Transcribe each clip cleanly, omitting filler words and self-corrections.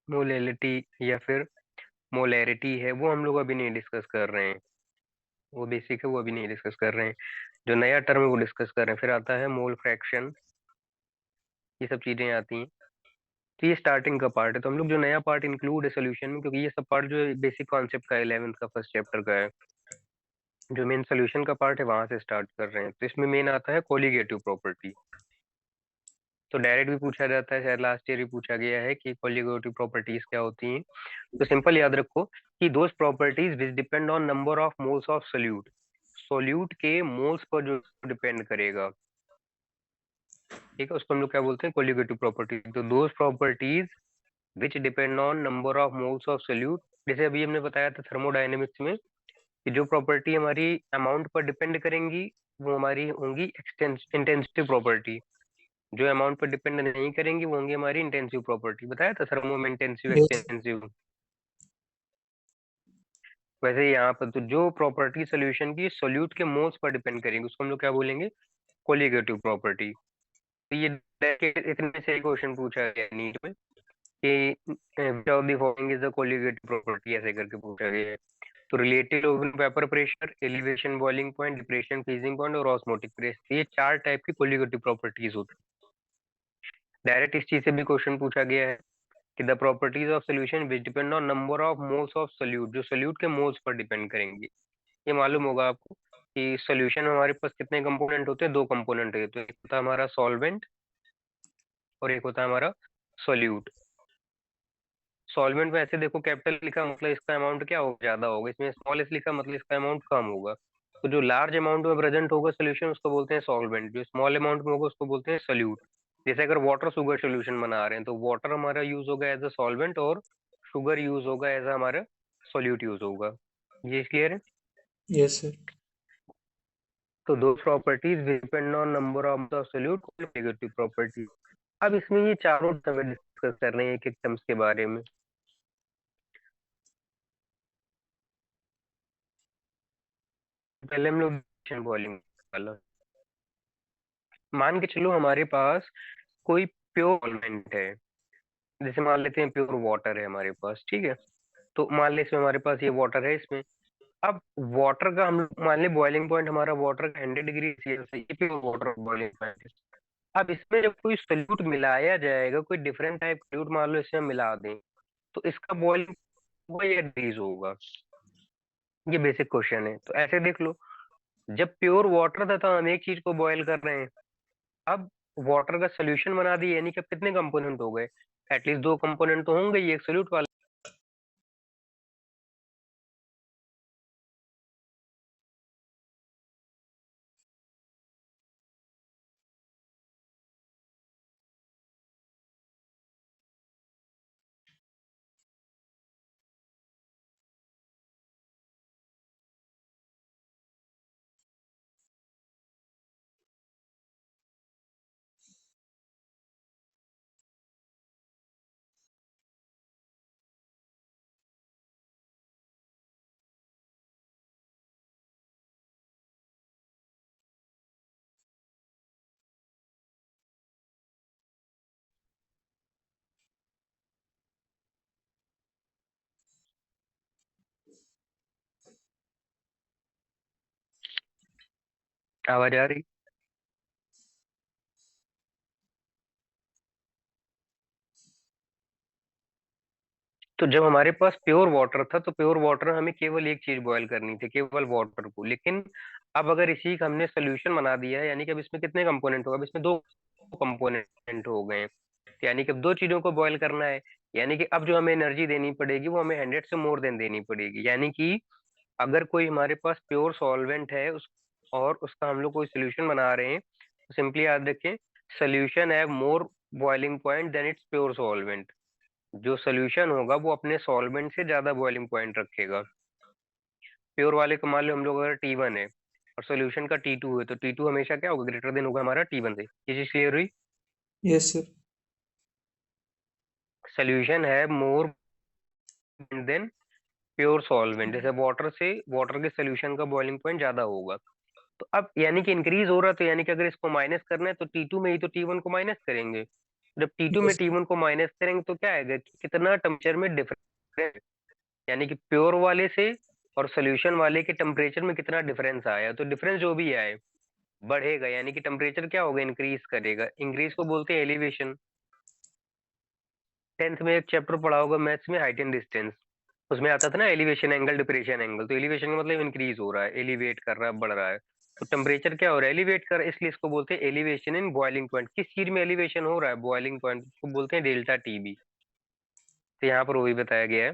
Molality या फिर molarity है वो हम लोग अभी नहीं डिस्कस कर रहे हैं। वो बेसिक है, वो अभी नहीं डिस्कस कर रहे हैं। जो नया टर्म है वो डिस्कस कर रहे हैं। फिर आता है मोल फ्रैक्शन, ये सब चीजें आती हैं। तो ये स्टार्टिंग का पार्ट है। तो हम लोग जो नया पार्ट इंक्लूड है सोल्यूशन में, क्योंकि ये सब पार्ट जो बेसिक कॉन्सेप्ट का 11th का फर्स्ट चैप्टर का है, जो मेन सोल्यूशन का पार्ट है वहां से स्टार्ट कर रहे हैं। तो इसमें मेन आता है कोलिगेटिव प्रॉपर्टी। तो डायरेक्ट भी पूछा जाता है, शायद लास्ट ईयर भी पूछा गया है कि कोलिगेटिव प्रॉपर्टीज क्या होती हैं। तो सिंपल याद रखो कि those properties which depend on number of moles of solute, solute के मोल्स पर जो डिपेंड करेगा, ठीक है, उसको हम लोग क्या बोलते हैं, कोलिगेटिव प्रॉपर्टी। तो those properties which depend on number of moles of solute, जैसे अभी हमने बताया था थर्मोडायनेमिक्स में कि जो प्रॉपर्टी हमारी अमाउंट पर डिपेंड करेंगी वो हमारी होंगी इंटेंसिव प्रॉपर्टी, जो अमाउंट पर डिपेंड नहीं करेंगी वो होंगी हमारी इंटेंसिव प्रॉपर्टी। बताया था थर्मो में इंटेंसिव यस एक्सटेंसिव। वैसे ही यहाँ पर तो जो प्रॉपर्टी सोल्यूशन की सोल्यूट के मोल्स पर डिपेंड करेंगे उसको हम लोग क्या बोलेंगे, कोलिगेटिव प्रॉपर्टी। तो ये इतने से क्वेश्चन पूछा गया नीट में कि which of the following is the colligative property, ऐसे करके पूछा गया है। तो related oven vapour pressure, elevation boiling point, depression freezing point और ऑस्मोटिक प्रेशर, ये चार टाइप की कोलिगेटिव प्रॉपर्टीज होती है। डायरेक्ट इस चीज से भी क्वेश्चन पूछा गया है कि the properties of solution which depend on number of moles of solute, जो सोल्यूट के मोल्स पर डिपेंड करेंगे। ये मालूम होगा आपको कि सोल्यूशन में हमारे पास कितने कंपोनेंट होते हैं, दो कंपोनेंट है। तो एक होता है हमारा सॉल्वेंट और एक होता है हमारा सोल्यूट। सॉल्वेंट में ऐसे देखो कैपिटल लिखा मतलब इसका अमाउंट क्या होगा, ज्यादा होगा। इसमें स्मॉल एस लिखा मतलब इसका अमाउंट कम होगा। तो जो लार्ज अमाउंट में प्रेजेंट होगा सोल्यूशन उसको बोलते हैं सॉल्वेंट, जो स्मॉल अमाउंट में होगा उसको बोलते हैं सोल्यूट। जैसे अगर वाटर शुगर सोल्यूशन बना रहे हैं तो वाटर हमारा यूज होगा एज अ सॉल्वेंट और शुगर यूज होगा एज अ हमारा सोल्यूट यूज होगा। ये क्लियर है। Yes sir. तो दो properties depend on number of the solute, negative property. अब इसमें ये चारों हमें डिस्कस कर रहे हैं एक एक टर्म्स के बारे में। पहले हम लोग बॉइलिंग वाला मान के चलो, हमारे पास कोई प्योर सॉल्वेंट है। जैसे मान लेते हैं प्योर वाटर है हमारे पास, ठीक है। तो मान ले इसमें हमारे पास ये वाटर है इसमें। अब वाटर का हम लोग मान ले बॉइलिंग पॉइंट हमारा वाटर का 100 डिग्री सेल्सियस है, ये प्योर वाटर बॉइलिंग पॉइंट है। अब इसमें जब कोई सोल्यूट मिलाया जाएगा, कोई डिफरेंट टाइप सोल्यूट मान लो इसमें मिला दें, तो इसका बॉइलिंग होगा या डिक्रीज होगा, ये बेसिक क्वेश्चन है। तो ऐसे देख लो, जब प्योर वाटर था तो हम एक चीज को बॉयल कर रहे हैं। अब वाटर का सोल्यूशन बना दिए, यानी कि अब कितने कंपोनेंट हो गए, एटलीस्ट दो कंपोनेंट तो होंगे ही, एक सोल्यूट वाला। आवाज आ रही। तो जब हमारे पास प्योर वाटर था तो प्योर वाटर हमें केवल एक चीज बॉयल करनी थी, केवल वाटर को। लेकिन अब अगर इसी का हमने सोल्यूशन बना दिया है, यानी कि अब इसमें कितने कंपोनेंट होगा, अब इसमें दो कंपोनेंट हो गए हैं। तो यानी कि अब दो चीजों को बॉयल करना है, यानी कि अब जो हमें एनर्जी देनी पड़ेगी वो हमें 100 से मोर देन देनी पड़ेगी। यानी कि अगर कोई हमारे पास प्योर सॉल्वेंट है उस और उसका हम लोग कोई सोल्यूशन बना रहे हैं, तो सिंपली याद रखें, solution have more boiling point than it's pure solvent. जो सोल्यूशन होगा वो अपने सॉल्वेंट से ज्यादा बॉइलिंग पॉइंट रखेगा। प्योर वाले को मान लो हम लोग अगर T1 है और सोल्यूशन का T2 है, तो T2 हमेशा क्या होगा, ग्रेटर देन होगा हमारा T1 से। ये चीज क्लियर हुई। Yes sir. सोल्यूशन है मोर देन प्योर सॉल्वेंट, जैसे वाटर से वाटर के सोल्यूशन का बॉइलिंग पॉइंट ज्यादा होगा। तो अब यानी कि इंक्रीज हो रहा है, तो यानी कि अगर इसको माइनस करना है तो T2 में ही तो T1 को माइनस करेंगे। जब T2 में यस T1 को माइनस करेंगे तो क्या आएगा कि कितना टेम्परेचर में डिफरेंस, यानी कि प्योर वाले से और सोल्यूशन वाले के टेम्परेचर में कितना डिफरेंस आया। तो डिफरेंस जो भी आए बढ़ेगा, यानी कि टेम्परेचर क्या होगा, इंक्रीज करेगा। इंक्रीज को बोलते हैं एलिवेशन। 10th में एक चैप्टर पढ़ा होगा मैथ्स में, हाइट एंड डिस्टेंस, उसमें आता था ना एलिवेशन एंगल, डिप्रेशन एंगल। तो एलिवेशन का मतलब इंक्रीज हो रहा है, एलिवेट कर रहा है, बढ़ रहा है। तो टेम्परेचर क्या हो रहा है, एलिवेट कर रहा है, इसलिए इसको बोलते हैं एलिवेशन इन बॉइलिंग पॉइंट। किस चीज में एलिवेशन हो रहा है, बॉइलिंग पॉइंट, उसको बोलते हैं डेल्टा टीबी। तो यहाँ पर वही बताया गया है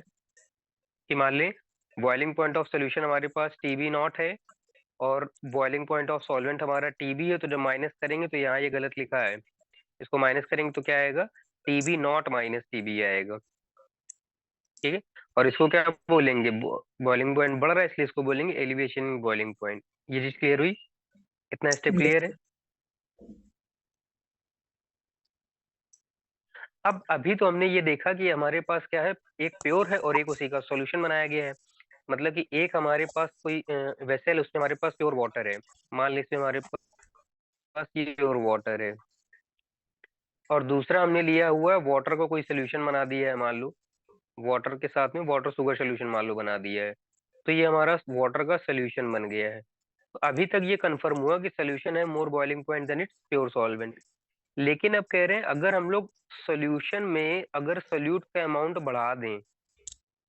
कि मान लें बॉइलिंग पॉइंट ऑफ सोल्यूशन हमारे पास टीबी नॉट है और बॉइलिंग पॉइंट ऑफ सॉल्वेंट हमारा टीबी है। तो जब माइनस करेंगे तो यहाँ ये गलत लिखा है, इसको माइनस करेंगे तो क्या आएगा, टीबी नॉट माइनस टीबी आएगा। ठीक है, और इसको क्या बोलेंगे, बॉइलिंग पॉइंट बढ़ रहा है इसलिए इसको बोलेंगे एलिवेशन बॉइलिंग पॉइंट। ये चीज क्लियर हुई, इतना स्टेप यस क्लियर है। अब अभी तो हमने ये देखा कि हमारे पास क्या है, एक प्योर है और एक उसी का सॉल्यूशन बनाया गया है। मतलब कि एक हमारे पास कोई वेसल, उसमें हमारे पास प्योर वाटर है, मान लीजिए हमारे पास ये प्योर वाटर है, और दूसरा हमने लिया हुआ है वाटर का कोई सोल्यूशन बना दिया है, मान लो वाटर के साथ में वाटर शुगर सोल्यूशन मान लो बना दिया है। तो ये हमारा वाटर का सोल्यूशन बन गया है। तो अभी तक ये कंफर्म हुआ कि सोल्यूशन है more boiling point than it's pure solvent. लेकिन अब कह रहे हैं अगर हम लोग सोल्यूशन में अगर सोल्यूट का अमाउंट बढ़ा दें,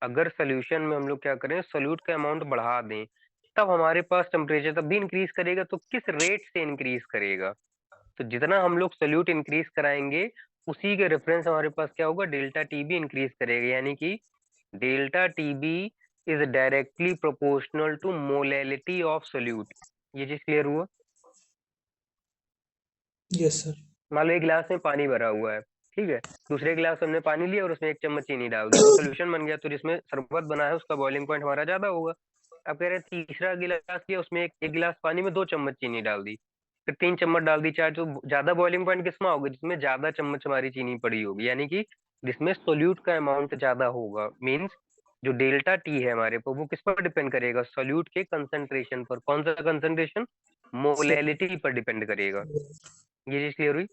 अगर सोल्यूशन में हम लोग क्या करें, सोल्यूट का अमाउंट बढ़ा दें, तब हमारे पास टेम्परेचर तब भी इंक्रीज करेगा। तो किस रेट से इंक्रीज करेगा, तो जितना हम लोग सोल्यूट इंक्रीज कराएंगे उसी के रेफरेंस हमारे पास क्या होगा, डेल्टा टीबी इंक्रीज करेगा। यानी कि delta TB is directly proportional to molality of solute. ये चीज क्लियर हुआ। Yes sir. मान लो एक गिलास में पानी भरा हुआ है, ठीक है, दूसरे गिलास हमने पानी लिया और उसमें एक चम्मच चीनी डाल दी, तो सोल्यूशन बन गया। तो जिसमें शरबत बना है उसका बॉइलिंग पॉइंट हमारा ज्यादा होगा। अब कह रहे हैं तीसरा गिलास लिया, उसमें एक गिलास पानी में 2 चम्मच चीनी डाल दी, फिर 3 चम्मच डाल दी, चार, तो ज्यादा बॉइलिंग पॉइंट किसमें होगा, जिसमें ज्यादा चम्मच हमारी चीनी पड़ी होगी, यानी कि जिसमें सोल्यूट का अमाउंट ज्यादा होगा। मीन्स जो डेल्टा टी है हमारे पर, वो किस पर डिपेंड करेगा, सोल्यूट के कंसंट्रेशन पर। कौन सा कंसंट्रेशन, सर मोलैलिटी पर डिपेंड करेगा। ये चीज क्लियर हुई।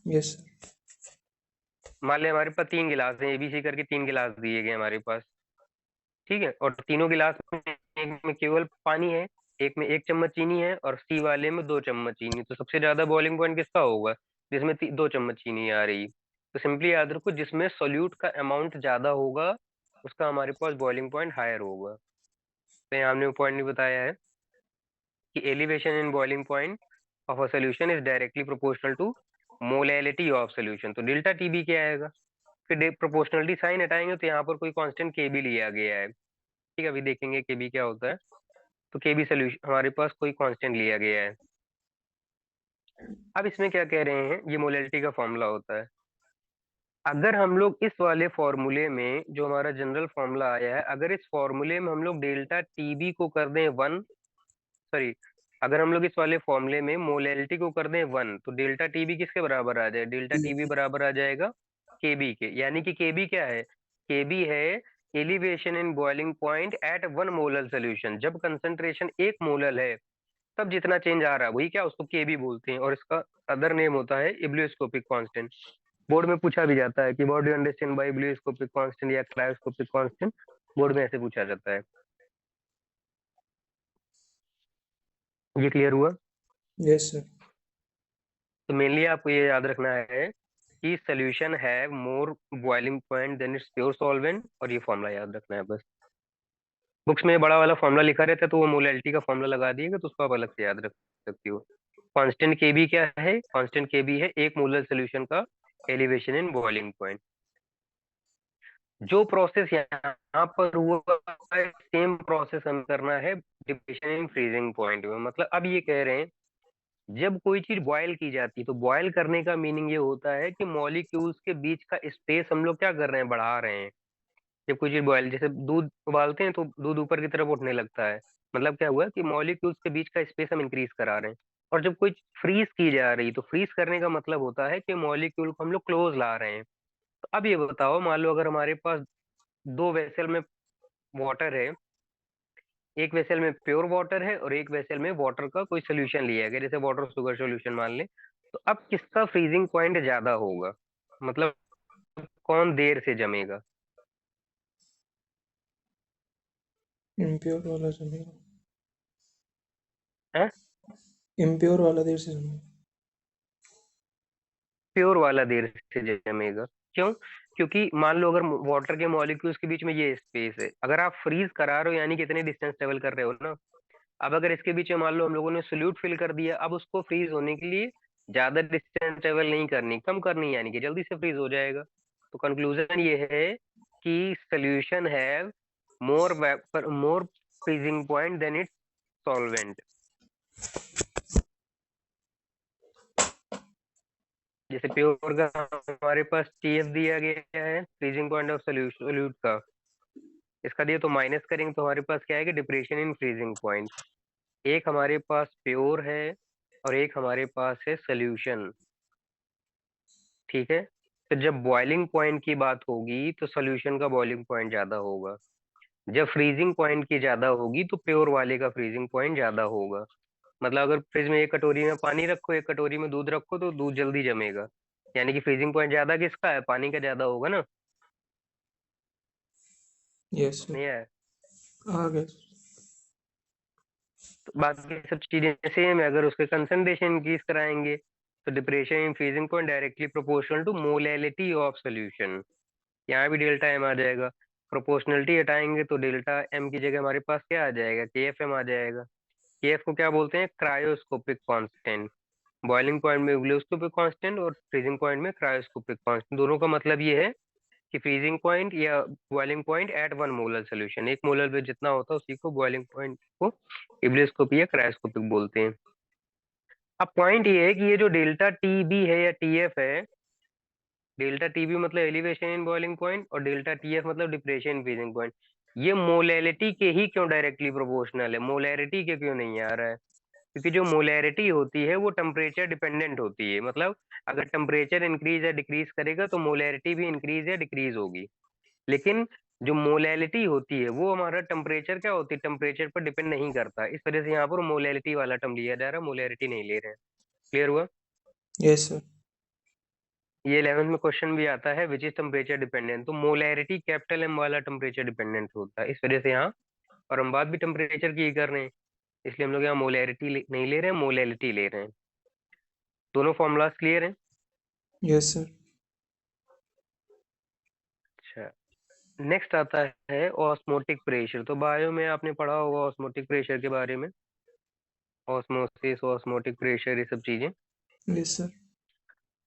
Yes sir. मान ले हमारे पास 3 गिलास हैं, एबीसी करके 3 गिलास दिए गए हमारे पास, ठीक है, और तीनों गिलास में एक में केवल पानी है, एक में 1 चम्मच चीनी है और सी वाले में 2 चम्मच चीनी। तो सबसे ज्यादा बॉइलिंग पॉइंट किसका होगा, जिसमें 2 चम्मच चीनी आ रही। तो सिंपली याद रखो, जिसमें सोल्यूट का अमाउंट ज्यादा होगा उसका हमारे पास बॉइलिंग पॉइंट हायर होगा। तो यहाँ हमने वो पॉइंट नहीं बताया है कि elevation in boiling point of a solution is directly proportional to molality of solution. तो डेल्टा टीबी क्या आएगा, फिर प्रोपोर्शनलिटी साइन हटाएंगे तो यहाँ पर कोई कांस्टेंट के बी लिया गया है। ठीक है, अभी देखेंगे के बी क्या होता है। तो के बी सोल्यूशन हमारे पास कोई कांस्टेंट लिया गया है। अब इसमें क्या कह रहे हैं, ये मोलैलिटी का फॉर्मूला होता है। अगर हम लोग इस वाले फॉर्मूले में, जो हमारा जनरल फॉर्मूला आया है, अगर इस फॉर्मूले में हम लोग डेल्टा टीबी को कर दें 1, सॉरी, अगर हम लोग इस वाले फॉर्मूले में मोलैलिटी को कर दें 1, तो डेल्टा टीबी किसके बराबर आ जाए, डेल्टा टीबी बराबर आ जाएगा केबी के। यानी कि केबी क्या है, केबी है elevation in boiling point at 1 molar solution. जब कंसंट्रेशन 1 मोलर है तब जितना चेंज आ रहा है वही क्या, उसको केबी बोलते हैं, और इसका अदर नेम होता है इब्लियोस्कोपिक कांस्टेंट। बोर्ड में पूछा भी जाता है कि what do you understand by ebullioscopic constant या क्रायोस्कोपिक कांस्टेंट, बोर्ड में ऐसे पूछा जाता है। ये क्लियर हुआ। Yes sir. तो मेनली आपको ये याद रखना है कि सोल्यूशन है more boiling point than it's pure solvent, और ये फॉर्मूला याद रखना है बस। बुक्स में बड़ा वाला फॉर्मूला लिखा रहता है तो वो मोलैलिटी का फॉर्मूला लगा दिएगा तो उसको आप अलग से याद रख सकती हो। कांस्टेंट केबी क्या है, कांस्टेंट केबी है 1 मोलर सोल्यूशन का एलिवेशन इन बॉइलिंग पॉइंट। जो प्रोसेस यहाँ पर हुआ है सेम प्रोसेस हमें करना है डिप्रेशन इन फ्रीजिंग पॉइंट में। मतलब अब ये कह रहे हैं जब कोई चीज बॉयल की जाती है तो बॉयल करने का मीनिंग ये होता है कि मॉलिक्यूल्स के बीच का स्पेस हम लोग क्या कर रहे हैं, बढ़ा रहे हैं। जब कोई चीज बॉयल, जैसे दूध उबालते हैं तो दूध ऊपर की तरफ उठने लगता है, मतलब क्या हुआ कि मॉलिक्यूल्स के बीच का स्पेस हम इंक्रीज करा रहे हैं। और जब कोई फ्रीज की जा रही तो फ्रीज करने का मतलब होता है कि मॉलिक्यूल को हम लोग क्लोज ला रहे हैं। तो अब ये बताओ, मान लो अगर हमारे पास 2 वेसल में वाटर है, एक वेसल में प्योर वाटर है और एक वेसल में वाटर का कोई सोल्यूशन लिया गया, जैसे वाटर शुगर सोल्यूशन मान ले, तो अब किसका फ्रीजिंग पॉइंट ज्यादा होगा, मतलब कौन देर से जमेगा? इम्प्योर वाला जमेगा। है? इम्प्योर वाला देर से जमेगा। प्योर वाला देर से जमेगा। क्यों? क्योंकि मान लो अगर वाटर के मॉलिक्यूल्स के बीच में ये स्पेस है, अगर आप फ्रीज करा रहे हो यानी कितने डिस्टेंस ट्रेवल कर रहे हो ना। अब अगर इसके बीच में मान लो हम लोगों ने सोल्यूट फिल कर दिया, अब उसको फ्रीज होने के लिए ज्यादा डिस्टेंस ट्रेवल नहीं करनी, कम करनी, यानी कि जल्दी से फ्रीज हो जाएगा। तो कंक्लूजन ये है कि solution have more freezing point than its solvent. जैसे प्योर का हमारे पास TF दिया गया है, फ्रीजिंग पॉइंट ऑफ सोल्यूट का, इसका दिया तो माइनस करेंगे तो हमारे पास क्या है कि डिप्रेशन इन फ्रीजिंग पॉइंट। एक हमारे पास प्योर है और एक हमारे पास है सोल्यूशन। ठीक है। तो जब बॉइलिंग पॉइंट की बात होगी तो सोल्यूशन का बॉइलिंग पॉइंट ज्यादा होगा। जब फ्रीजिंग पॉइंट की ज्यादा होगी तो प्योर वाले का फ्रीजिंग पॉइंट ज्यादा होगा। मतलब अगर फ्रिज में एक कटोरी में पानी रखो, एक कटोरी में दूध रखो, तो दूध जल्दी जमेगा। यानी कि फ्रीजिंग पॉइंट ज्यादा किसका है? पानी का ज्यादा होगा ना। Yes sir. नहीं है? आ गया सर। तो बाकी सब चीजें सेम है। अगर उसके कंसंट्रेशन इंक्रीज कराएंगे तो depression in freezing point directly proportional to molality of solution. यहाँ भी डेल्टा एम आ जाएगा। प्रोपोर्शनलिटी हटाएंगे तो डेल्टा एम की जगह हमारे पास क्या आ जाएगा? KFM आ जाएगा। KF को क्या बोलते हैं? Cryoscopic constant. बॉइलिंग पॉइंट में यूग्लोस्कोपिक कांस्टेंट और फ्रीजिंग पॉइंट में क्रायोस्कोपिक कांस्टेंट। दोनों का मतलब ये है कि फ्रीजिंग पॉइंट या boiling point at 1 molar solution, 1 molar में जितना होता है उसी को बॉइलिंग पॉइंट को इब्लियोस्कोपिक या क्रायोस्कोपिक बोलते हैं। अब पॉइंट ये है कि ये जो डेल्टा TB है या TF है, डेल्टा TB मतलब एलिवेशन इन बॉइलिंग पॉइंट और डेल्टा TF मतलब डिप्रेशन इन फ्रीजिंग पॉइंट, ये मोलैरिटी के ही क्यों डायरेक्टली प्रोपोर्शनल है? मोलैरिटी के क्यों नहीं आ रहा है? क्योंकि जो मोलैरिटी होती है वो टेम्परेचर डिपेंडेंट होती है। मतलब अगर टेम्परेचर इंक्रीज या डिक्रीज करेगा तो मोलैरिटी भी इंक्रीज या डिक्रीज होगी। लेकिन जो मोलैलिटी होती है वो हमारा टेम्परेचर क्या होती है, टेम्परेचर पर डिपेंड नहीं करता। इस वजह से यहाँ पर मोलैलिटी वाला टर्म लिया जा रहा है, मोलैरिटी नहीं ले रहे हैं। क्लियर हुआ? Yes sir. ये 11th में क्वेश्चन भी आता है, विच इज टेम्परेचर डिपेंडेंट। तो मोलैरिटी कैपिटल M वाला टेम्परेचर डिपेंडेंट होता है, इस वजह से यहाँ। और हम बात भी टेम्परेचर की ही कर रहे हैं, इसलिए हम लोग यहाँ मोलैरिटी नहीं ले रहे हैं, मोलैलिटी ले रहे हैं। दोनों फॉर्मूलाज क्लियर हैं? Yes sir. अच्छा। नेक्स्ट आता है ऑस्मोटिक प्रेशर। तो बायो में आपने पढ़ा होगा ऑस्मोटिक प्रेशर के बारे में, ऑस्मोसिस, ऑस्मोटिक प्रेशर, ये सब चीजें। Yes sir.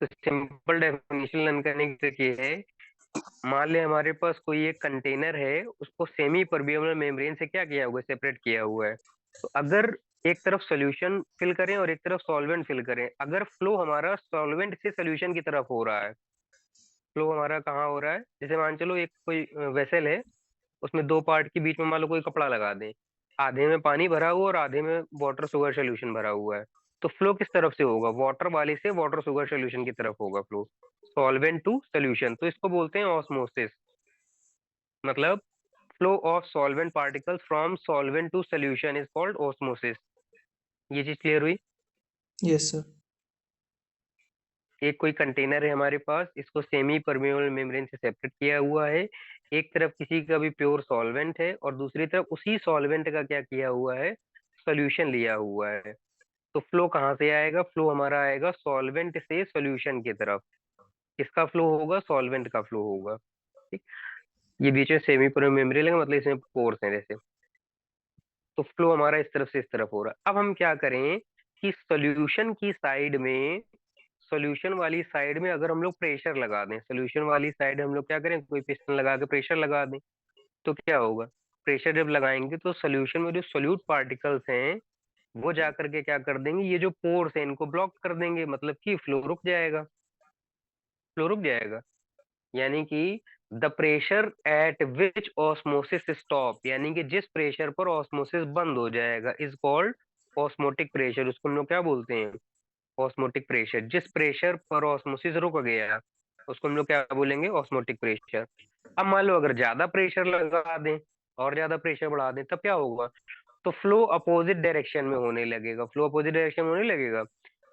तो सिंपल डेफिनेशन लर्न करने की ट्रिक ये है कि मान ले हमारे पास कोई एक कंटेनर है, उसको सेमी परमिएबल मेम्ब्रेन से क्या किया हुआ है? सेपरेट किया हुआ है। तो अगर एक तरफ सोल्यूशन फिल करें और एक तरफ सॉल्वेंट फिल करें, अगर फ्लो हमारा सॉल्वेंट से सोल्यूशन की तरफ हो रहा है, फ्लो हमारा कहाँ हो रहा है? जैसे मान चलो एक कोई वेसल है, उसमें दो पार्ट के बीच में मान लो कोई कपड़ा लगा दें, आधे में पानी भरा हुआ और आधे में वाटर शुगर सोल्यूशन भरा हुआ है। तो फ्लो किस तरफ से होगा? वाटर वाले से वाटर शुगर सोल्यूशन की तरफ होगा फ्लो, सॉल्वेंट टू सोल्यूशन। तो इसको बोलते हैं ऑस्मोसिस। मतलब flow of solvent particles from solvent to solution is called osmosis. ये चीज क्लियर हुई? Yes sir. एक कोई कंटेनर है हमारे पास, इसको सेमी परमेबल मेम्ब्रेन से सेपरेट किया हुआ है। एक तरफ किसी का भी प्योर सॉल्वेंट है और दूसरी तरफ उसी सॉल्वेंट का क्या किया हुआ है? सोल्यूशन लिया हुआ है। तो फ्लो कहाँ से आएगा? फ्लो हमारा आएगा सॉल्वेंट से सोल्यूशन की तरफ। किसका फ्लो होगा? सॉल्वेंट का फ्लो होगा। ठीक। ये बीच में सेमी परमेबल मेम्ब्रेन लगा, मतलब इसमें पोर्स है जैसे। तो फ्लो हमारा इस तरफ से इस तरफ हो रहा है। अब हम क्या करें कि सोल्यूशन की साइड में, सोल्यूशन वाली साइड में अगर हम लोग प्रेशर लगा दें, सोल्यूशन वाली साइड हम लोग क्या करें, कोई पिस्टन लगा के प्रेशर लगा दें, तो क्या होगा? प्रेशर जब लगाएंगे तो सोल्यूशन में जो सोल्यूट पार्टिकल्स हैं वो जा करके क्या कर देंगे, ये जो पोर्स हैं इनको ब्लॉक कर देंगे, मतलब कि फ्लो रुक जाएगा। फ्लो रुक जाएगा यानी कि the pressure at which osmosis stop, यानी कि जिस प्रेशर पर ऑस्मोसिस बंद हो जाएगा, इज कॉल्ड ऑस्मोटिक प्रेशर। उसको हम लोग क्या बोलते हैं? Osmotic pressure. जिस प्रेशर पर ऑस्मोसिस रुक गया उसको हम लोग क्या बोलेंगे? Osmotic pressure. अब मान लो अगर ज्यादा प्रेशर लगा दें और ज्यादा प्रेशर बढ़ा दें, तब क्या होगा? तो फ्लो अपोजिट डायरेक्शन में होने लगेगा। फ्लो अपोजिट डायरेक्शन में होने लगेगा।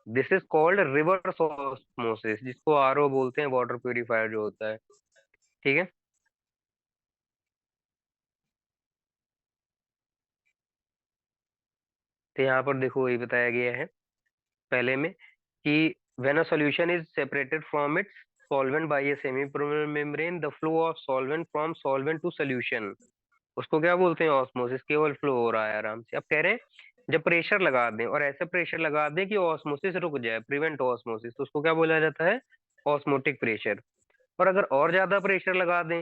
This is called reverse osmosis, जिसको आरओ बोलते हैं, वाटर प्यूरिफायर जो होता है। ठीक है। तो यहाँ पर देखो ये बताया गया है पहले में कि when a solution is separated from its solvent by a semi-permeable membrane, the flow of solvent from solvent to solution, उसको क्या बोलते हैं, ऑस्मोसिस। केवल फ्लो हो रहा है आराम से। अब कह रहे हैं जब प्रेशर लगा दें, और ऐसा प्रेशर लगा दें कि ऑस्मोसिस रुक जाए, प्रिवेंट ऑस्मोसिस, तो उसको क्या बोला जाता है, ऑस्मोटिक प्रेशर। और अगर और ज्यादा प्रेशर लगा दें,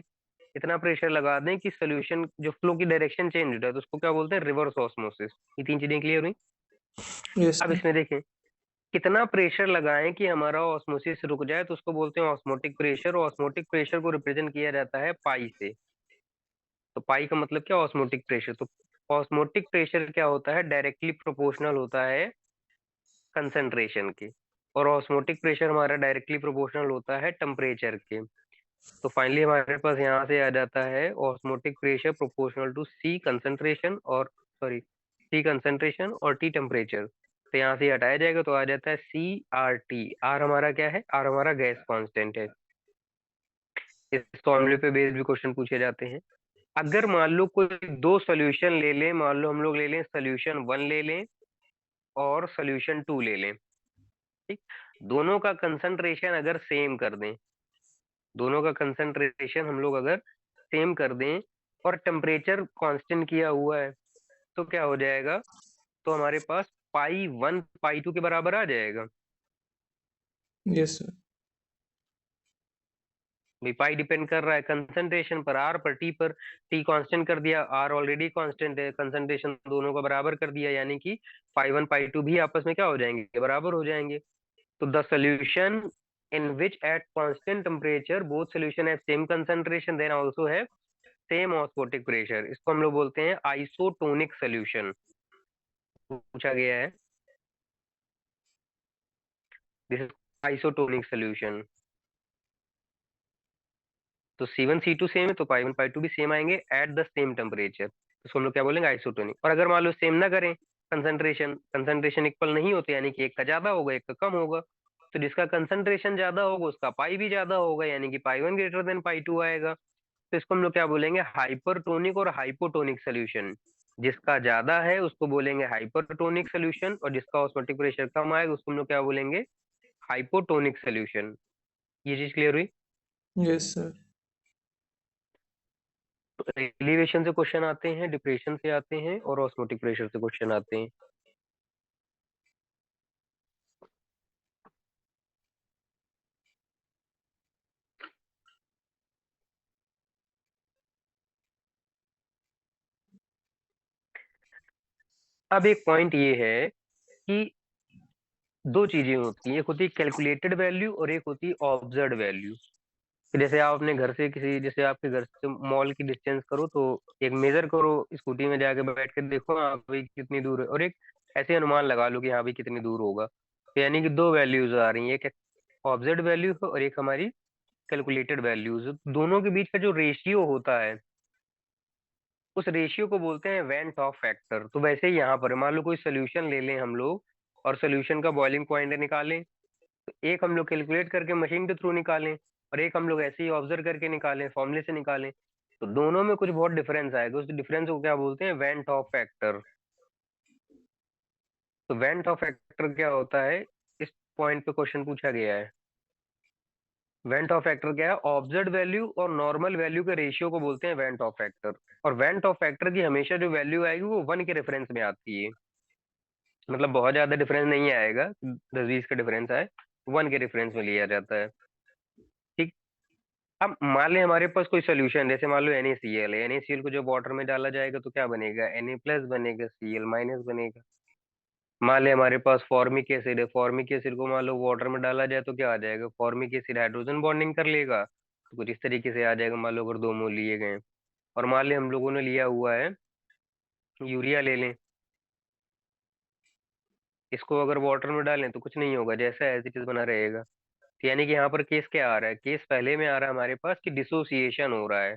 इतना प्रेशर लगा दें कि सोल्यूशन जो फ्लो की डायरेक्शन चेंज हो जाए, तो उसको क्या बोलते हैं, रिवर्स ऑस्मोसिस। ये तीन चीजें क्लियर हुई। यस अब सर। इसमें देखें कितना प्रेशर लगाएं कि हमारा ऑस्मोसिस रुक जाए, तो उसको बोलते हैं ऑस्मोटिक प्रेशर। ऑस्मोटिक प्रेशर को रिप्रेजेंट किया जाता है पाई से। तो पाई का मतलब क्या, ऑस्मोटिक प्रेशर। तो ऑस्मोटिक प्रेशर क्या होता है, डायरेक्टली प्रोपोर्शनल होता है कंसंट्रेशन के। और ऑस्मोटिक प्रेशर हमारा डायरेक्टली प्रोपोर्शनल होता है टेम्परेचर के। तो फाइनली हमारे पास यहाँ से आ जाता है osmotic pressure proportional to C concentration, और सॉरी, सी कंसंट्रेशन और टी टेम्परेचर। तो यहाँ से हटाया जाएगा तो आ जाता है सी आर टी। आर हमारा क्या है, आर हमारा गैस कांस्टेंट है। इस फॉर्मूले पे बेस्ड भी क्वेश्चन पूछे जाते हैं। अगर मान लो कोई दो सोल्यूशन ले लें, मान लो हम लोग ले लें सोल्यूशन वन ले लें और सोल्यूशन टू ले लें। ठीक। दोनों का कंसंट्रेशन अगर सेम कर दें, दोनों का कंसंट्रेशन हम लोग अगर सेम कर दें और टेम्परेचर कांस्टेंट किया हुआ है, तो क्या हो जाएगा, तो हमारे पास पाई वन पाई टू के बराबर आ जाएगा। Yes sir. भाई पाई डिपेंड कर रहा है कंसंट्रेशन पर, आर पर, टी पर। टी कांस्टेंट कर दिया, आर ऑलरेडी कांस्टेंट है, कंसंट्रेशन दोनों का बराबर कर दिया, यानी कि पाई वन पाई टू भी आपस में क्या हो जाएंगे, बराबर हो जाएंगे। तो the solution in which at constant temperature both solution have same concentration then also have same osmotic pressure, इसको हम लोग बोलते हैं आइसोटोनिक सोल्यूशन। पूछा गया है, दिस इज आइसोटोनिक सोल्यूशन। तो C1 C2 सेम है, तो पाई वन पाई टू भी सेम आएंगे एट द सेम टेम्परेचर, तो उसको हम लोग क्या बोलेंगे, आइसोटोनिक। और अगर मान लो सेम ना करें, कंसंट्रेशन कंसंट्रेशन इक्वल नहीं होते, यानी कि एक का ज्यादा होगा एक का कम होगा, तो जिसका कंसंट्रेशन ज्यादा होगा उसका पाई भी ज्यादा होगा, यानी कि pi one greater than pi two आएगा। तो इसको हम लोग क्या बोलेंगे, हाइपरटोनिक और हाइपोटोनिक सोल्यूशन। जिसका ज्यादा है उसको बोलेंगे हाइपरटोनिक सोल्यूशन, और जिसका ऑस्मोटिक प्रेशर कम आएगा उसको हम लोग क्या बोलेंगे, हाइपोटोनिक सोल्यूशन। ये चीज क्लियर हुई। Yes sir. तो एलिवेशन से क्वेश्चन आते हैं, डिप्रेशन से आते हैं, और ऑस्मोटिक प्रेशर से क्वेश्चन आते हैं। अब एक पॉइंट ये है कि दो चीजें होती हैं, एक होती है कैलकुलेटेड वैल्यू और एक होती है ऑब्जर्व्ड वैल्यू। जैसे आप अपने घर से किसी, जैसे आपके घर से मॉल की डिस्टेंस करो, तो एक मेजर करो, स्कूटी में जाके बैठ के देखो हाँ भाई कितनी दूर है, और एक ऐसे अनुमान लगा लो कि हाँ भाई कितनी दूर होगा। तो यानी कि दो वैल्यूज आ रही है, एक ऑब्जर्व्ड वैल्यू है और एक हमारी कैलकुलेटेड वैल्यूज। दोनों के बीच का जो रेशियो होता है, उस रेशियो को बोलते हैं वैन टॉप फैक्टर। तो वैसे ही यहाँ पर मान लो कोई सोल्यूशन ले लें हम लोग, और सोल्यूशन का बॉइलिंग पॉइंट निकालें, तो एक हम लोग कैलकुलेट करके मशीन के थ्रू निकालें, और एक हम लोग ऐसे ही ऑब्जर्व करके निकालें, फॉर्मूले से निकालें, तो दोनों में कुछ बहुत डिफरेंस आएगा। उस डिफरेंस को क्या बोलते हैं, वेंट ऑफ फैक्टर। तो वेंट ऑफ फैक्टर क्या होता है, इस पॉइंट पे क्वेश्चन पूछा गया है। वेंट ऑफ फैक्टर क्या है, ऑब्जर्व वैल्यू और नॉर्मल वैल्यू के रेशियो को बोलते हैं वेंट ऑफ फैक्टर। और वेंट ऑफ फैक्टर की हमेशा जो वैल्यू आएगी वो वन के रेफरेंस में आती है। मतलब बहुत ज्यादा डिफरेंस नहीं आएगा, 10-20 का डिफरेंस आए, वन के रेफरेंस में लिया जाता है। ठीक। अब मान लें हमारे पास कोई सोल्यूशन, जैसे मान लो NaCl है, NaCl को जब वाटर में डाला जाएगा तो क्या बनेगा, Na प्लस बनेगा, Cl माइनस बनेगा। मान लें हमारे पास फॉर्मिक एसिड है, फॉर्मिक एसिड को मान लो वाटर में डाला जाए तो क्या आ जाएगा, फॉर्मिक एसिड हाइड्रोजन बॉन्डिंग कर लेगा, तो कुछ इस तरीके से आ जाएगा, मान लो अगर दो मोल लिए गए। और मान लें हम लोगों ने लिया हुआ है यूरिया ले लें, इसको अगर वाटर में डालें तो कुछ नहीं होगा, जैसा एज इट इज बना रहेगा। तो यानी कि यहाँ पर केस क्या आ रहा है, केस पहले में आ रहा है हमारे पास कि डिसोसिएशन हो रहा है।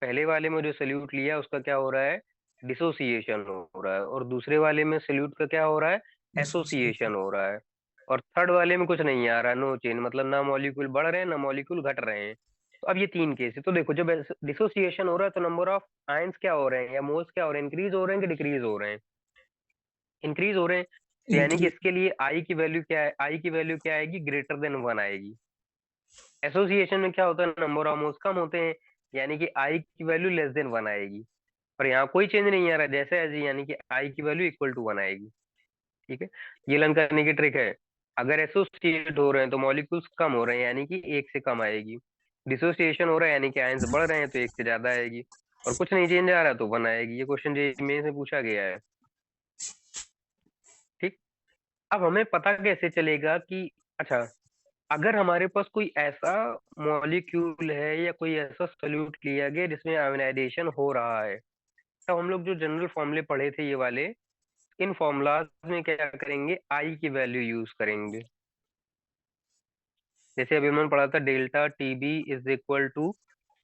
पहले वाले में जो सल्यूट लिया उसका क्या हो रहा है, डिसोसिएशन हो रहा है, और दूसरे वाले में सल्यूट का क्या हो रहा है, एसोसिएशन। एसोसिएशन हो रहा है। और थर्ड वाले में कुछ नहीं आ रहा, नो चेंज, मतलब ना मॉलिक्यूल बढ़ रहे हैं ना मॉलिक्यूल घट रहे हैं। तो अब ये तीन केस है। तो देखो जब डिसोसिएशन हो रहा है तो नंबर ऑफ आयंस क्या हो रहे हैं या मोल्स क्या हो रहे हैं, इंक्रीज हो रहे हैं कि डिक्रीज हो रहे हैं? इंक्रीज हो रहे हैं। तो यानी कि इंक्रीज। इसके लिए आई की वैल्यू क्या है, आई की वैल्यू क्या आएगी, ग्रेटर देन वन आएगी। एसोसिएशन में क्या होता है, नंबर ऑफ मोल्स कम होते हैं, यानी कि आई की वैल्यू लेस देन वन आएगी। और यहाँ कोई चेंज नहीं आ रहा जैसे ऐसे, यानी कि आई की वैल्यू इक्वल टू वन आएगी। ठीक है, ये लर्न करने की ट्रिक है। अगर एसोसिएट हो रहे हैं तो मॉलिक्यूल्स कम हो रहे हैं, यानी कि एक से कम आएगी। डिसोसिएशन हो रहा है यानी कि आयंस बढ़ रहे हैं तो एक से ज्यादा आएगी। और कुछ नहीं चेंज आ रहा तो वन आएगी। ये क्वेश्चन जे में से पूछा गया है। ठीक। अब हमें पता कैसे चलेगा कि, अच्छा, अगर हमारे पास कोई ऐसा मॉलिक्यूल है या कोई ऐसा सोल्यूट लिया गया जिसमें आयोनाइजेशन हो रहा है, तो हम लोग जो जनरल फॉर्मूले पढ़े थे ये वाले, इन फॉर्मूलाज में क्या करेंगे, आई की वैल्यू यूज करेंगे। जैसे अभी हमने पढ़ा था delta T B is equal to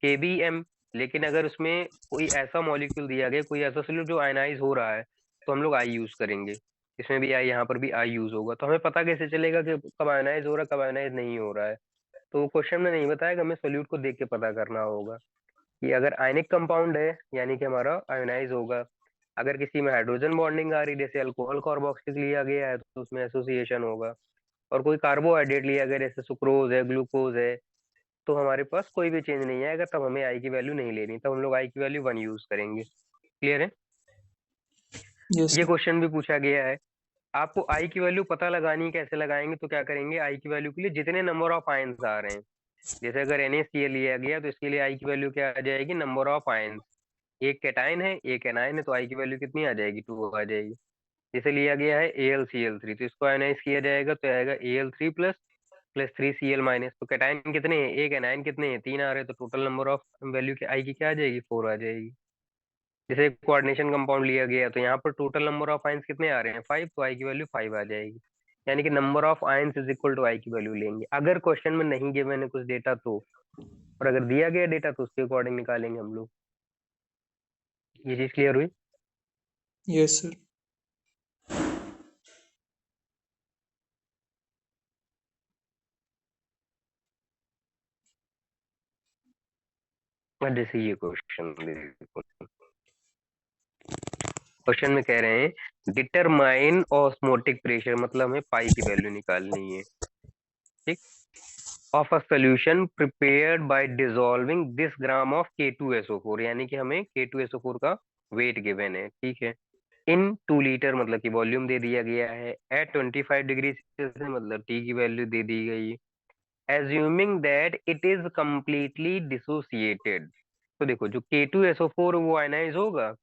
K B M. लेकिन अगर उसमें कोई ऐसा मॉलिक्यूल दिया गया, कोई ऐसा सोल्यूट जो आयनाइज हो रहा है, तो हम लोग आई यूज करेंगे। इसमें भी आई, यहाँ पर भी आई यूज होगा। तो हमें पता कैसे चलेगा कि कब आयनाइज हो रहा है कब आयनाइज नहीं हो रहा है? तो क्वेश्चन में नहीं बताया कि हमें सोल्यूट को देख के पता करना होगा कि अगर आयनिक कंपाउंड है यानी कि हमारा आयोनाइज होगा। अगर किसी में हाइड्रोजन बॉन्डिंग आ रही, जैसे अल्कोहल कार्बोक्सिल लिया गया है, तो उसमें एसोसिएशन होगा। और कोई कार्बोहाइड्रेट लिया गया जैसे सुक्रोज है, ग्लूकोज है, तो हमारे पास कोई भी चेंज नहीं आएगा, तब हमें आई की वैल्यू नहीं लेनी, तब हम लोग आई की वैल्यू वन यूज करेंगे। क्लियर है? यस ये सर। क्वेश्चन भी पूछा गया है। आपको आई की वैल्यू पता लगानी है, कैसे लगाएंगे, तो क्या करेंगे, आई की वैल्यू के लिए जितने नंबर ऑफ आयंस आ रहे हैं, जैसे अगर NaCl लिया गया तो इसके लिए आई की वैल्यू क्या आ जाएगी, नंबर ऑफ आयंस। एक कैटायन है एक एनायन है तो आई की वैल्यू कितनी आ जाएगी, टू आ जाएगी। जैसे लिया गया है AlCl3, तो इसको आयनाइज किया जाएगा तो आएगा Al3 plus plus 3Cl minus. तो कैटायन कितने हैं, एक एनायन कितने हैं, तीन आ रहे हैं, तो टोटल नंबर ऑफ वैल्यू की आई की क्या आ जाएगी, फोर आ जाएगी। जैसे कोऑर्डिनेशन कंपाउंड लिया गया तो यहाँ पर टोटल नंबर ऑफ आयंस कितने आ रहे हैं, फाइव, तो आई की वैल्यू फाइव आ जाएगी। यानी कि number of ions is equal to i की वैल्यू लेंगे, अगर क्वेश्चन में नहीं गिवन है कुछ डेटा तो। और अगर दिया गया डेटा तो उसके अकॉर्डिंग निकालेंगे हम लोग। ये चीज क्लियर हुई? Yes sir. और जैसे ये क्वेश्चन, क्वेश्चन में कह रहे हैं डिटरमाइन ऑस्मोटिक प्रेशर, मतलब हमें पाई की वैल्यू निकालनी है। ठीक। Of a solution prepared by dissolving this gram of K2SO4, यानी कि हमें K2SO4 का वेट गिवन है। ठीक है, इन 2 लीटर, मतलब कि वॉल्यूम दे दिया गया है, एट 25 डिग्री सेल्सियस, मतलब टी की वैल्यू दे दी गई। Assuming that it is completely dissociated. तो देखो जो K2SO4 वो आयनाइज होगा,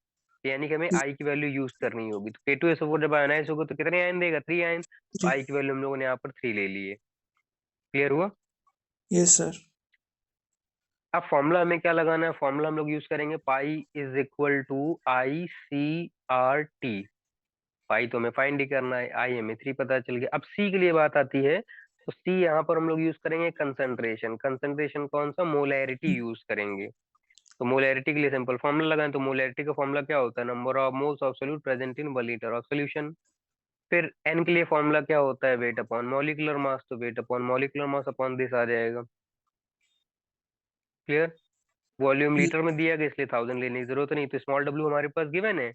यानी कि हमें आई की वैल्यू यूज करनी होगी। तो K2SO4 जब आयनाइज होगा तो कितने आयन देगा, 3 आयन। तो थ्री। आई की वैल्यू हम लोगों ने यहाँ पर 3 ले लिए। क्लियर हुआ? Yes sir. अब फॉर्मूला हमें क्या लगाना है, फॉर्मूला हम लोग यूज करेंगे pi is equal to ICRT। Pi तो हमें फाइंड ही करना है, आई हमें 3 पता चल गया। अब सी के लिए बात आती है, तो सी यहाँ पर हम लोग यूज करेंगे कंसंट्रेशन। कंसंट्रेशन कौन सा, मोलैरिटी यूज करेंगे। तो मोलैरिटी के लिए सिंपल फॉर्मूला लगाएं, तो मोलैरिटी का फॉर्मूला क्या होता है, number of moles of solute present in 1 litre of solution. फिर एन के लिए फॉर्मूला क्या होता है, वेट अपॉन मॉलिक्यूलर मास, तो weight upon molecular mass upon this आ जाएगा। क्लियर? वॉल्यूम लीटर में दिया गया इसलिए 1000 लेने की जरूरत नहीं, तो स्मॉल डब्ल्यू हमारे पास गिवन है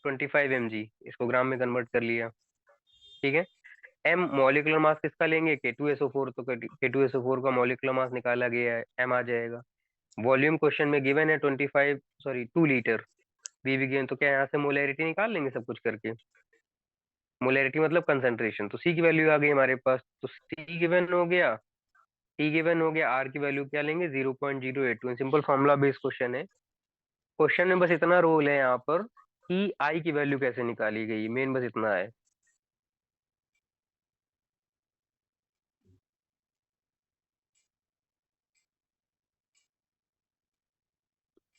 25 mg, इसको ग्राम में कन्वर्ट कर लिया। ठीक है, एम मॉलिक्यूलर मास किसका लेंगे, K2SO4, तो K2SO4 का मॉलिक्यूलर मास निकाला गया है, एम आ जाएगा। वॉल्यूम क्वेश्चन में गिवन है 25, सॉरी 2 लीटर, वी भी गिवन, तो क्या यहाँ से मोलैरिटी निकाल लेंगे सब कुछ करके। मोलैरिटी मतलब कंसंट्रेशन, तो सी की वैल्यू आ गई हमारे पास, तो सी गिवन हो गया, टी गिवन हो गया, आर की वैल्यू क्या लेंगे, 0.082। सिंपल फॉर्मुला बेस्ड क्वेश्चन है। क्वेश्चन में बस इतना रोल है यहाँ पर कि आई की वैल्यू कैसे निकाली गई, मेन बस इतना है।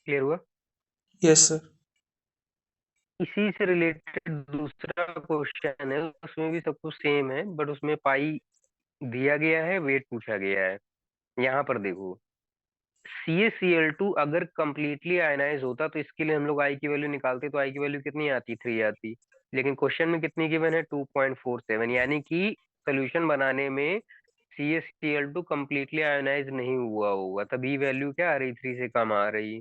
क्लियर हुआ? Yes sir. इसी से रिलेटेड दूसरा क्वेश्चन है, उसमें भी सब कुछ सेम है, बट उसमें पाई दिया गया है, वेट पूछा गया है। यहाँ पर देखो, CaCl2 अगर कंप्लीटली आयनाइज होता तो इसके लिए हम लोग आई की वैल्यू निकालते, तो आई की वैल्यू कितनी आती, 3 आती। लेकिन क्वेश्चन में कितनी गिवन है, 2.47, यानी कि सोल्यूशन बनाने में CaCl2 कंप्लीटली आयोनाइज नहीं हुआ होगा, तभी वैल्यू क्या आ रही, 3 से कम आ रही।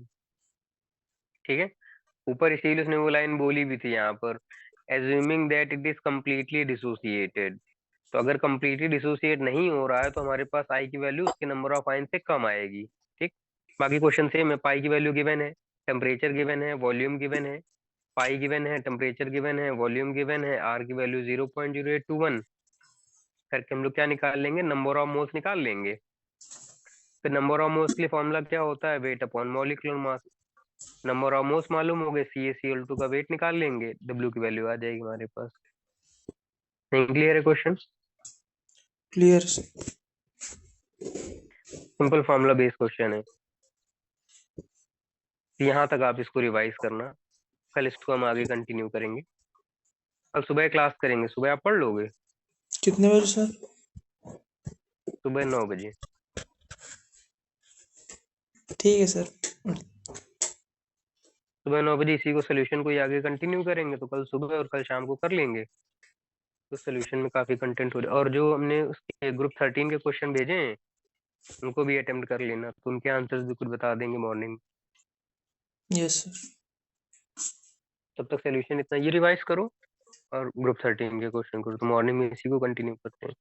ठीक है। ऊपर इसीलिए उसने वो लाइन बोली भी थी यहाँ पर, assuming that it is completely dissociated. तो अगर कम्प्लीटली डिसोसिएट नहीं हो रहा है तो हमारे पास आई की वैल्यू उसके नंबर ऑफ आयन से कम आएगी। ठीक। बाकी क्वेश्चन सेम है, पाई की वैल्यू गिवन है, टेम्परेचर गिवन है, वॉल्यूम गिवन है, पाई गिवन है, टेम्परेचर गिवन है, वॉल्यूम गिवन है, आर की वैल्यू 0.0821 करके हम लोग क्या निकाल लेंगे, नंबर ऑफ मोल्स निकाल लेंगे। फिर नंबर ऑफ मोल्स के लिए फॉर्मूला क्या होता है, wait upon molecular mass. Number of moles मालूम हो गए, CaCl2 का वेट निकाल लेंगे, W की वैल्यू आ जाएगी हमारे पास। नहीं क्लियर है question? Clear sir. Simple formula based question है। यहाँ तक आप इसको रिवाइज करना, कल इसको हम आगे कंटिन्यू करेंगे। कल सुबह क्लास करेंगे, सुबह आप पढ़ लोगे? कितने बजे सर? सुबह 9 बजे। ठीक है सर। सुबह 9 बजे इसी को सोल्यूशन को ही आगे कंटिन्यू करेंगे, तो कल सुबह और कल शाम को कर लेंगे। तो सोल्यूशन में काफी कंटेंट हो रहा है, और जो हमने उसके ग्रुप 13 के क्वेश्चन भेजे हैं उनको भी अटेम्प्ट कर लेना, तो उनके आंसर्स भी कुछ बता देंगे मॉर्निंग। Yes sir. तब तक सोल्यूशन इतना ये रिवाइज करो और ग्रुप 13 के क्वेश्चन करो, तो मॉर्निंग में इसी को कंटिन्यू करते हैं।